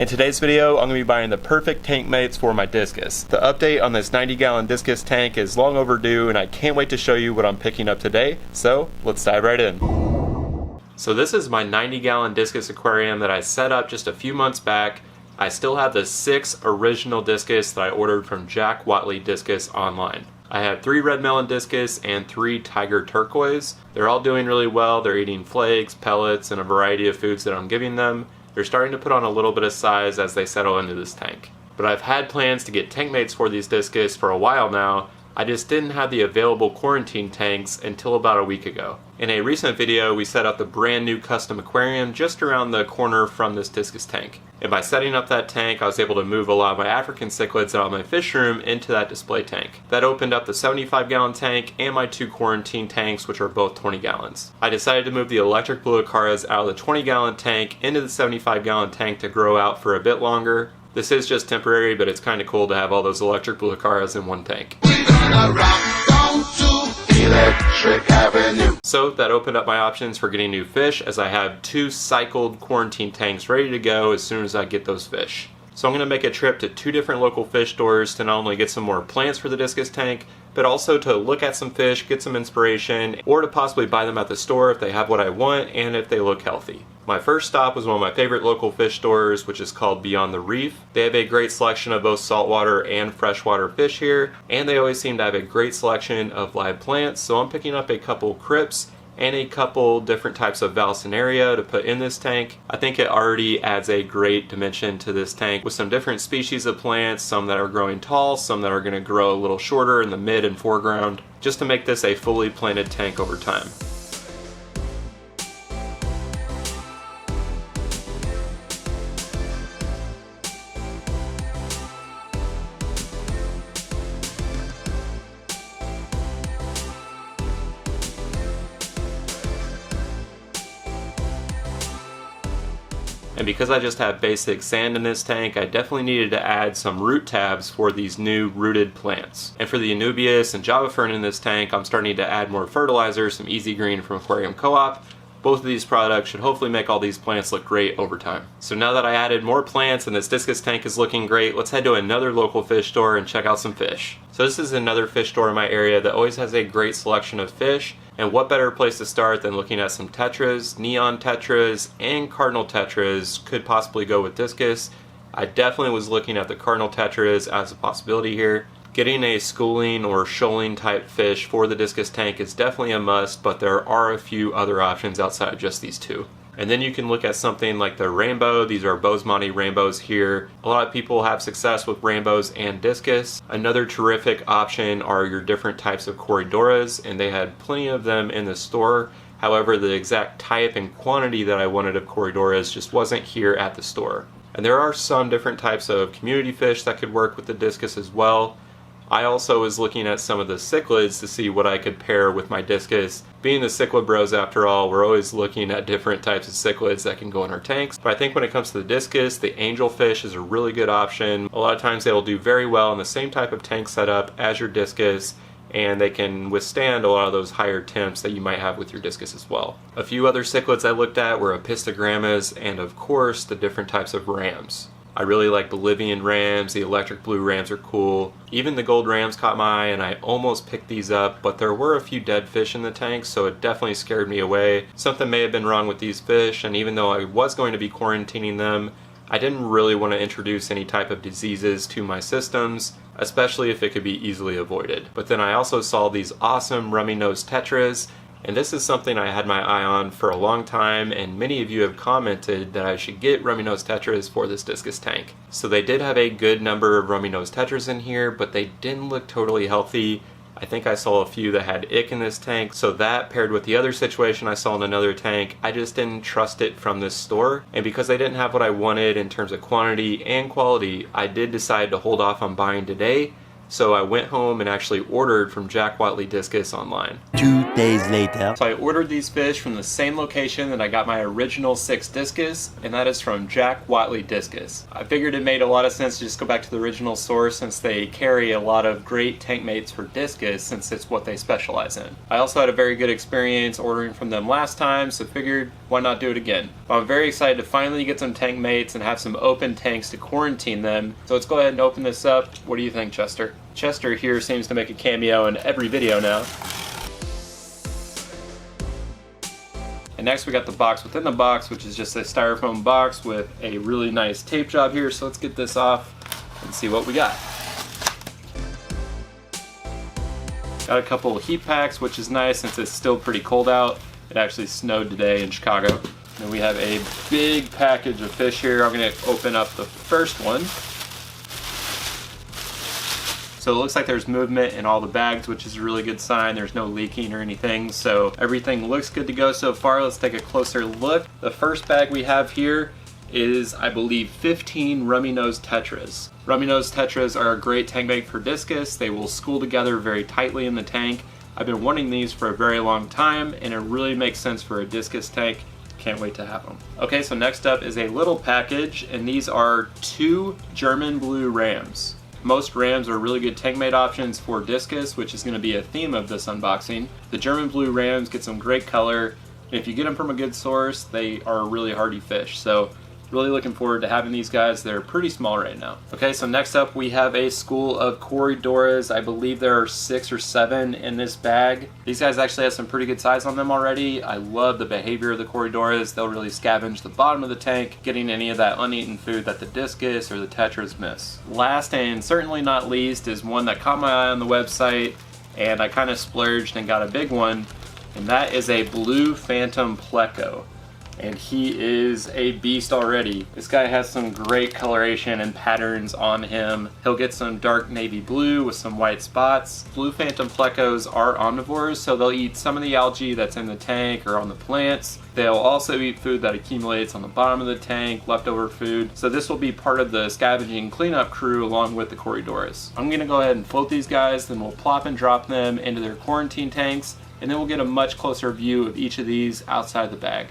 In today's video, I'm going to be buying the perfect tank mates for my discus. The update on this 90-gallon discus tank is long overdue, and I can't wait to show you what I'm picking up today. So let's dive right in. So this is my 90-gallon discus aquarium that I set up just a few months back. I still have the 6 original discus that I ordered from Jack Wattley Discus online. I have 3 red melon discus and 3 tiger turquoise. They're all doing really well. They're eating flakes, pellets, and a variety of foods that I'm giving them. They're starting to put on a little bit of size as they settle into this tank. But I've had plans to get tank mates for these discus for a while now. I just didn't have the available quarantine tanks until about a week ago. In a recent video, we set up the brand new custom aquarium just around the corner from this discus tank. And by setting up that tank, I was able to move a lot of my African cichlids out of my fish room into that display tank. That opened up the 75-gallon tank and my 2 quarantine tanks, which are both 20 gallons. I decided to move the electric blue acaras out of the 20-gallon tank into the 75-gallon tank to grow out for a bit longer. This is just temporary, but it's kind of cool to have all those electric blue acaras in one tank. So that opened up my options for getting new fish, as I have 2 cycled quarantine tanks ready to go as soon as I get those fish. So I'm going to make a trip to 2 different local fish stores to not only get some more plants for the discus tank, but also to look at some fish, get some inspiration, or to possibly buy them at the store if they have what I want and if they look healthy. My first stop was one of my favorite local fish stores, which is called Beyond the Reef. They have a great selection of both saltwater and freshwater fish here, and they always seem to have a great selection of live plants, so I'm picking up a couple crypts and a couple different types of Valsinaria to put in this tank. I think it already adds a great dimension to this tank with some different species of plants, some that are growing tall, some that are going to grow a little shorter in the mid and foreground, just to make this a fully planted tank over time. And because I just have basic sand in this tank, I definitely needed to add some root tabs for these new rooted plants. And for the Anubias and Java Fern in this tank, I'm starting to add more fertilizer, some Easy Green from Aquarium Co-op. Both of these products should hopefully make all these plants look great over time. So now that I added more plants and this discus tank is looking great, let's head to another local fish store and check out some fish. So this is another fish store in my area that always has a great selection of fish. And what better place to start than looking at some tetras, neon tetras, and cardinal tetras could possibly go with discus. I definitely was looking at the cardinal tetras as a possibility here. Getting a schooling or shoaling type fish for the discus tank is definitely a must, but there are a few other options outside of just these 2. And then you can look at something like the rainbow. These are Bosemani rainbows here. A lot of people have success with rainbows and discus. Another terrific option are your different types of Corydoras, and they had plenty of them in the store. However, the exact type and quantity that I wanted of Corydoras just wasn't here at the store. And there are some different types of community fish that could work with the discus as well. I also was looking at some of the cichlids to see what I could pair with my discus. Being the cichlid bros after all, we're always looking at different types of cichlids that can go in our tanks. But I think when it comes to the discus, the angelfish is a really good option. A lot of times they will do very well in the same type of tank setup as your discus, and they can withstand a lot of those higher temps that you might have with your discus as well. A few other cichlids I looked at were apistogrammas and of course the different types of rams. I really like Bolivian rams, the electric blue rams are cool. Even the gold rams caught my eye and I almost picked these up, but there were a few dead fish in the tank, so it definitely scared me away. Something may have been wrong with these fish, and even though I was going to be quarantining them, I didn't really want to introduce any type of diseases to my systems, especially if it could be easily avoided. But then I also saw these awesome rummy-nosed tetras, and this is something I had my eye on for a long time, and many of you have commented that I should get rummy-nosed tetras for this discus tank. So they did have a good number of rummy-nosed tetras in here, but they didn't look totally healthy. I think I saw a few that had ick in this tank, so that paired with the other situation I saw in another tank, I just didn't trust it from this store. And because they didn't have what I wanted in terms of quantity and quality, I did decide to hold off on buying today so I went home and actually ordered from Jack Wattley Discus online. 2 days later. So I ordered these fish from the same location that I got my original 6 discus, and that is from Jack Wattley Discus. I figured it made a lot of sense to just go back to the original source since they carry a lot of great tank mates for discus since it's what they specialize in. I also had a very good experience ordering from them last time, so figured why not do it again. But I'm very excited to finally get some tank mates and have some open tanks to quarantine them. So let's go ahead and open this up. What do you think, Chester? Chester here seems to make a cameo in every video now. And next we got the box within the box, which is just a styrofoam box with a really nice tape job here. So let's get this off and see what we got. Got a couple of heat packs, which is nice since it's still pretty cold out. It actually snowed today in Chicago. And we have a big package of fish here. I'm gonna open up the first one. So it looks like there's movement in all the bags, which is a really good sign. There's no leaking or anything, so everything looks good to go so far. Let's take a closer look. The first bag we have here is, I believe, 15 rummy-nosed tetras. Rummy-nosed tetras are a great tank mate for discus. They will school together very tightly in the tank. I've been wanting these for a very long time, and it really makes sense for a discus tank. Can't wait to have them. Okay, so next up is a little package, and these are 2 German blue rams. Most rams are really good tank mate options for discus, which is going to be a theme of this unboxing. The German blue rams get some great color, and if you get them from a good source, they are a really hardy fish. So really looking forward to having these guys. They're pretty small right now. Okay, so next up we have a school of Corydoras. I believe there are 6 or 7 in this bag. These guys actually have some pretty good size on them already. I love the behavior of the Corydoras. They'll really scavenge the bottom of the tank, getting any of that uneaten food that the discus or the tetras miss. Last and certainly not least is one that caught my eye on the website, and I kind of splurged and got a big one, and that is a blue phantom pleco. And he is a beast already. This guy has some great coloration and patterns on him. He'll get some dark navy blue with some white spots. Blue phantom plecos are omnivores, so they'll eat some of the algae that's in the tank or on the plants. They'll also eat food that accumulates on the bottom of the tank, leftover food. So this will be part of the scavenging cleanup crew along with the Corydoras. I'm gonna go ahead and float these guys, then we'll plop and drop them into their quarantine tanks, and then we'll get a much closer view of each of these outside the bag.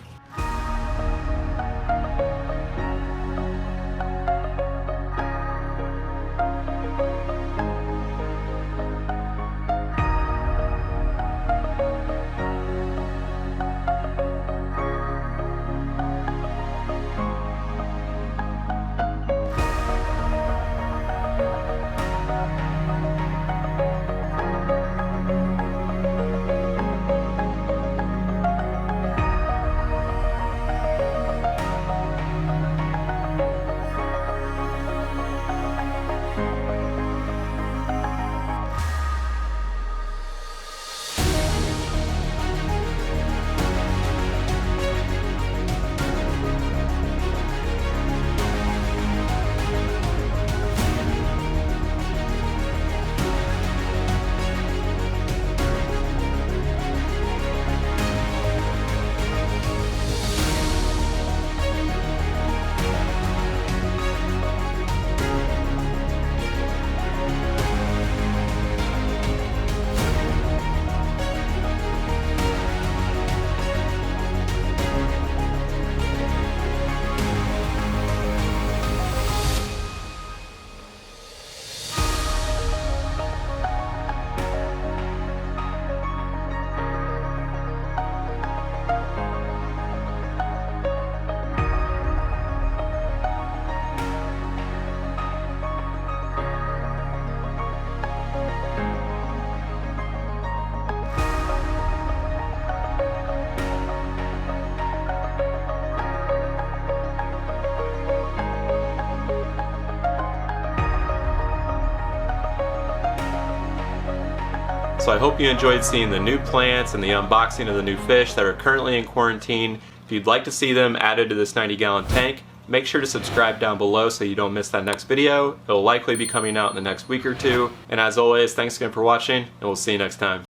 So I hope you enjoyed seeing the new plants and the unboxing of the new fish that are currently in quarantine. If you'd like to see them added to this 90-gallon tank, make sure to subscribe down below so you don't miss that next video. It'll likely be coming out in the next week or two. And as always, thanks again for watching, and we'll see you next time.